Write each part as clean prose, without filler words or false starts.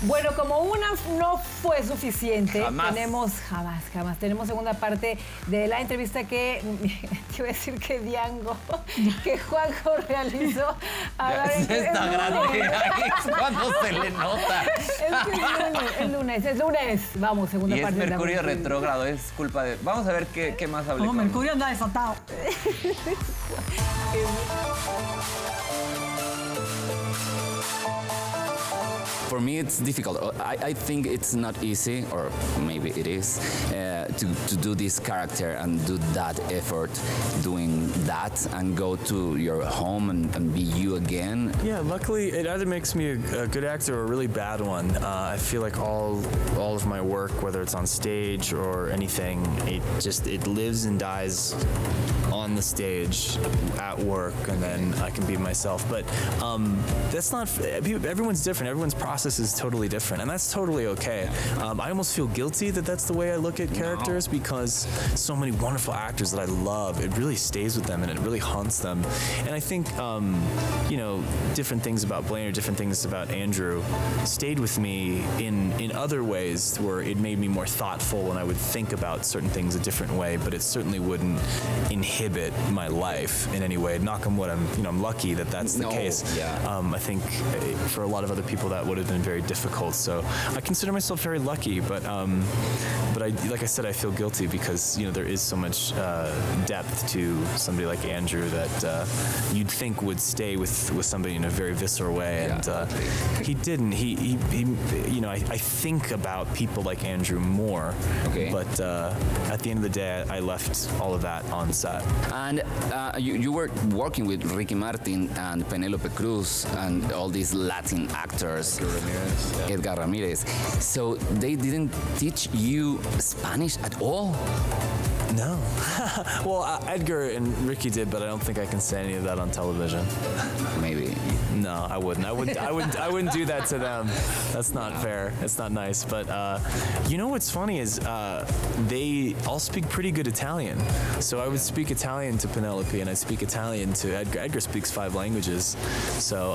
Bueno, como una no fue suficiente, Jamás. tenemos segunda parte de la entrevista que, te iba a decir que Diango, que Juanjo realizó. Se está grande ahí, es cuando se le nota. Es lunes. Vamos, segunda Y es parte. Mercurio retrógrado, es culpa de... Vamos a ver qué más hablé. No, Mercurio anda desatado. For me, it's difficult. I think it's not easy, or maybe it is, to do this character and do that effort, doing that, and go to your home and be you again. Yeah, luckily, it either makes me a good actor or a really bad one. I feel like all of my work, whether it's on stage or anything, it lives and dies on the stage at work, and then I can be myself. But that's not, everyone's different. Everyone's process is totally different, and that's totally okay. I almost feel guilty that that's the way I look at characters, because so many wonderful actors that I love, it really stays with them and it really haunts them. And I think, different things about Blaine or different things about Andrew stayed with me in other ways where it made me more thoughtful, and I would think about certain things a different way, but it certainly wouldn't inhibit my life in any way. Knock on wood, I'm lucky that that's the case. Yeah. I think for a lot of other people that would have been very difficult. So I consider myself very lucky, but like I said, I feel guilty because there is so much depth to somebody like Andrew that you'd think would stay with somebody in a very visceral way, and he didn't. He I think about people like Andrew more. Okay. But at the end of the day, I left all of that on set. And you were working with Ricky Martin and Penelope Cruz and all these Latin actors. Edgar Ramirez. So they didn't teach you Spanish at all? No. Well, Edgar and Ricky did, but I don't think I can say any of that on television. Maybe. No, I wouldn't. I wouldn't do that to them. That's not fair. It's not nice. But what's funny is they all speak pretty good Italian. So I would speak Italian to Penelope, and I'd speak Italian to Edgar. Edgar speaks 5 languages. So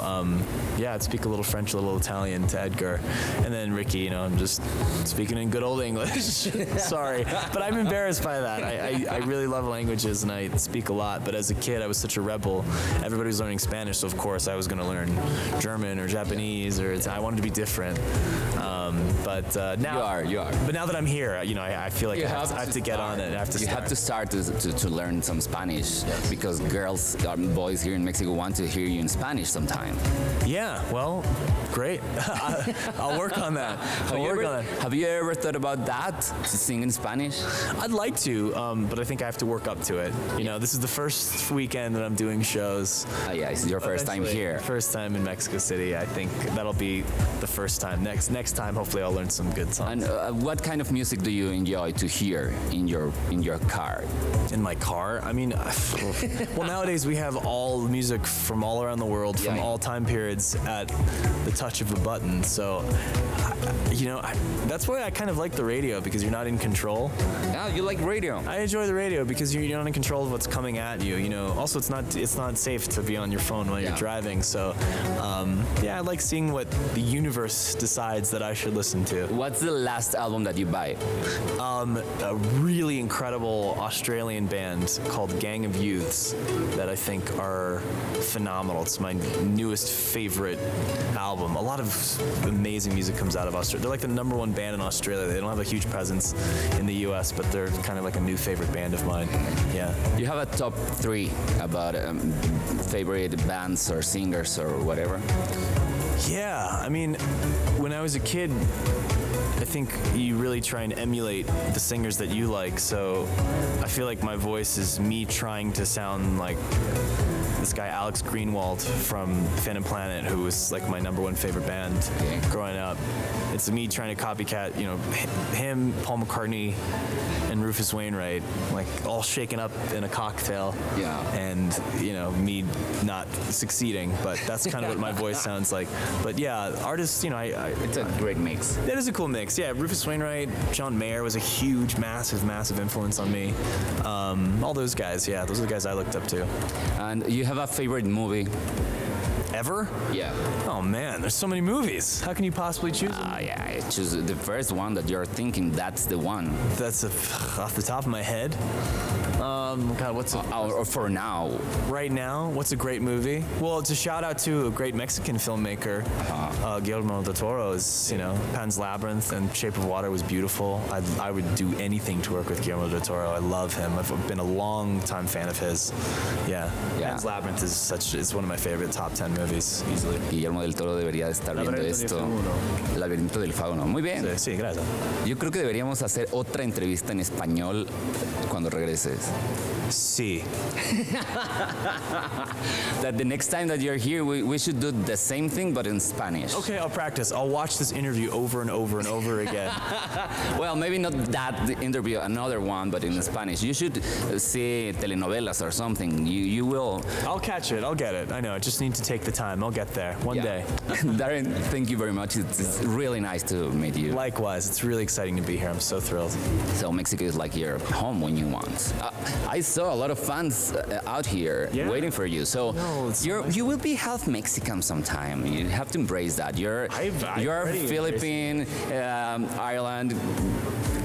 I'd speak a little French, a little Italian to Edgar, and then Ricky. I'm just speaking in good old English. Sorry, but I'm embarrassed by that. I really love languages and I speak a lot, but as a kid I was such a rebel. Everybody was learning Spanish, so of course I was going to learn German or Japanese, or I wanted to be different. But now you are. But now that I'm here, I feel like I have to get on it. I have to you start. have to start to learn some Spanish, because girls and boys here in Mexico want to hear you in Spanish sometime. Yeah, well, great. I'll work on that. Have you ever thought about that, to sing in Spanish? I'd like to, but I think I have to work up to it. This is the first weekend that I'm doing shows. Yeah, it's your first time here. First time in Mexico City. I think that'll be the first time. Next time, hopefully, I'll learn some good songs. And what kind of music do you enjoy to hear in your car? In my car? I mean, well, nowadays we have all music from all around the world, from all time periods at the touch of a button. So, that's why I kind of like the radio, because you're not in control. Yeah, you like radio. I enjoy the radio because you're not in control of what's coming at you. Also it's not safe to be on your phone while you're driving. So, I like seeing what the universe decides that I should listen to. What's the last album that you buy? A really incredible Australian band called Gang of Youths that I think are phenomenal. It's my newest favorite album. A lot of amazing music comes out of Australia. They're like the #1 band in Australia. They don't have a huge presence in the US, but they're kind of like a new favorite band of mine. Yeah. You have a top 3 about favorite bands or singers or whatever? Yeah, I mean, when I was a kid, I think you really try and emulate the singers that you like, so I feel like my voice is me trying to sound like this guy Alex Greenwald from Phantom Planet, who was like my #1 favorite band growing up. It's me trying to copycat, him, Paul McCartney, and Rufus Wainwright, like all shaken up in a cocktail. Yeah. And me not succeeding, but that's kind of what my voice sounds like. But yeah, artists, it's a great mix. It is a cool mix. Yeah, Rufus Wainwright, John Mayer was a huge, massive influence on me. All those guys, those are the guys I looked up to. And you have a favorite movie? Ever? Yeah. Oh man, there's so many movies. How can you possibly choose them? Yeah, I choose the first one that you're thinking that's the one. That's off the top of my head. God, what's Or for now. right now? What's a great movie? Well, it's a shout out to a great Mexican filmmaker, Guillermo del Toro. Is Pan's Labyrinth and Shape of Water was beautiful. I would do anything to work with Guillermo del Toro. I love him. I've been a long time fan of his. Yeah. Pan's Labyrinth is one of my favorite top 10 movies easily. Guillermo del Toro debería de estar viendo esto. Laberinto del Fauno. Muy bien. Sí, gracias. Yo creo que deberíamos hacer otra entrevista en español cuando regreses. Sí. That the next time that you're here, we should do the same thing but in Spanish. Okay, I'll practice. I'll watch this interview over and over and over again. Well, maybe not that interview, another one, but in Spanish. You should see telenovelas or something. You will. I'll catch it. I'll get it. I know. I just need to take the time. I'll get there one day. Darren, thank you very much. It's really nice to meet you. Likewise. It's really exciting to be here. I'm so thrilled. So Mexico is like your home when you want. I saw a lot of fans out here waiting for you. So you will be half Mexican sometime. You have to embrace that. You're Philippine, Ireland,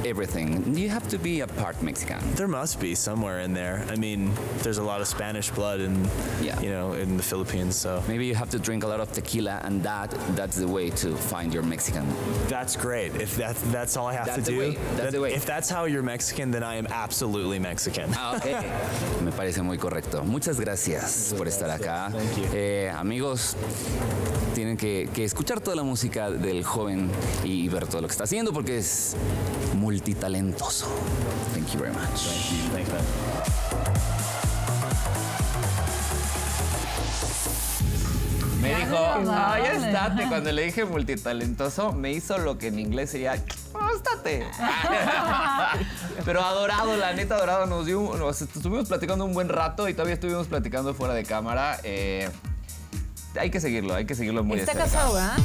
everything. You have to be a part Mexican. There must be somewhere in there. I mean, there's a lot of Spanish blood in the Philippines. So maybe you have to drink a lot of tequila, and that's the way to find your Mexican. That's great. If that's all I have to do. That's the way. If that's how you're Mexican, then I am absolutely Mexican. Okay. Me parece muy correcto. Muchas gracias por estar acá. Amigos, tienen que escuchar toda la música del joven y ver todo lo que está haciendo porque es multitalentoso. Thank you very much. Thank you. Thanks, man. Me dijo, ya estate. Cuando le dije multitalentoso, me hizo lo que en inglés sería, estate. Pero adorado, la neta, adorado. Nos estuvimos platicando un buen rato y todavía estuvimos platicando fuera de cámara. Hay que seguirlo muy de cerca. Está casado, ¿verdad?